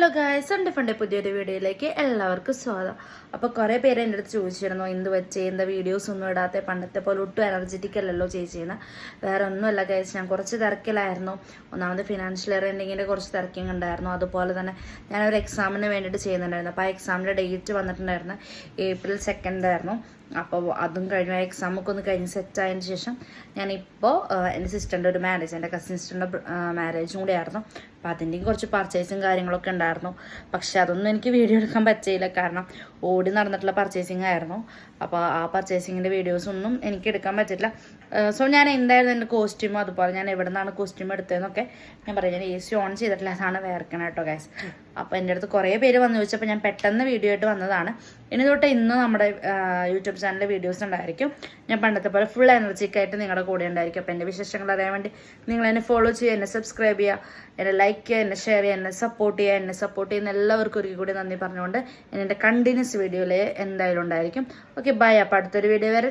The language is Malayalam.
ഹലോ ഗായ്സ്, ഫണ്ട് പുതിയൊരു വീഡിയോയിലേക്ക് എല്ലാവർക്കും സ്വാഗതം. അപ്പോൾ കുറേ പേര് എൻ്റെ അടുത്ത് ചോദിച്ചിരുന്നു, എന്ത് വെച്ച് എന്താ വീഡിയോസ് ഒന്നും ഇടാത്ത, പണ്ടത്തെ പോലെ ഒട്ടും എനർജറ്റിക് അല്ലല്ലോ ചെയ്യുന്നത്. വേറെ ഒന്നുമല്ല ഗായ്സ്, ഞാൻ കുറച്ച് തിരക്കിലായിരുന്നു. ഒന്നാമത് ഫിനാൻഷ്യൽ ഇയർ എൻഡിങ്ങിൻ്റെ കുറച്ച് തിരക്കിങ് ഉണ്ടായിരുന്നു. അതുപോലെ തന്നെ ഞാനൊരു എക്സാമിന് വേണ്ടിയിട്ട് ചെയ്യുന്നുണ്ടായിരുന്നു. അപ്പോൾ ആ എക്സാമിൻ്റെ ഡേറ്റ് വന്നിട്ടുണ്ടായിരുന്നു April 2 ആയിരുന്നു. അപ്പോൾ അതും കഴിഞ്ഞു, ആ എക്സാമൊക്കെ ഒന്ന് കഴിഞ്ഞ് സെറ്റായതിന് ശേഷം ഞാനിപ്പോൾ എൻ്റെ സിസ്റ്ററിൻ്റെ ഒരു മാരേജ്, എൻ്റെ കസിൻ സിസ്റ്ററിൻ്റെ മാരേജും കൂടി ആയിരുന്നു. അപ്പോൾ അതിൻ്റെയും കുറച്ച് പർച്ചേസും കാര്യങ്ങളൊക്കെ ഉണ്ടായിരുന്നു. പക്ഷെ അതൊന്നും എനിക്ക് വീഡിയോ എടുക്കാൻ പറ്റിയില്ല, കാരണം ഓടി നടന്നിട്ടുള്ള പർച്ചേസിങ് ആയിരുന്നു. അപ്പോൾ ആ പർച്ചേസിങ്ങിൻ്റെ വീഡിയോസൊന്നും എനിക്ക് എടുക്കാൻ പറ്റില്ല. സോ ഞാൻ എന്തായിരുന്നു എൻ്റെ കോസ്റ്റ്യൂം, അതുപോലെ ഞാൻ എവിടെ നിന്നാണ് കോസ്റ്റ്യൂം എടുത്തതെന്നൊക്കെ ഞാൻ പറയാം. ഞാൻ AC ഓൺ ചെയ്തിട്ടില്ല, അതാണ് വേർക്കണം കേട്ടോ ഗൈസ്. അപ്പോൾ എൻ്റെ അടുത്ത് കുറേ പേര് വന്ന് ചോദിച്ചപ്പോൾ ഞാൻ പെട്ടെന്ന് വീഡിയോ ആയിട്ട് വന്നതാണ്. ഇനി തൊട്ട് ഇന്ന് നമ്മുടെ യൂട്യൂബ് ചാനലിൽ വീഡിയോസ് ഉണ്ടായിരിക്കും. ഞാൻ പണ്ടത്തെ പോലെ ഫുൾ എനർജിക്കായിട്ട് നിങ്ങളുടെ കൂടെ ഉണ്ടായിരിക്കും. അപ്പോൾ എൻ്റെ വിശേഷങ്ങൾ അറിയാൻ വേണ്ടി നിങ്ങൾ എന്നെ ഫോളോ ചെയ്യുക, എന്നെ സബ്സ്ക്രൈബ് ചെയ്യുക, എന്നെ ലൈക്ക് ചെയ്യുക, എന്നെ ഷെയർ ചെയ്യുക, എന്നെ സപ്പോർട്ട് ചെയ്യുന്ന എല്ലാവർക്കും ഒരിക്കൽ കൂടി നന്ദി പറഞ്ഞുകൊണ്ട് എൻ്റെ കണ്ടിന്യൂസ് വീഡിയോയിൽ എന്തായാലും ഉണ്ടായിരിക്കും. Okay, bye. അപ്പോൾ അടുത്തൊരു വീഡിയോ വരെ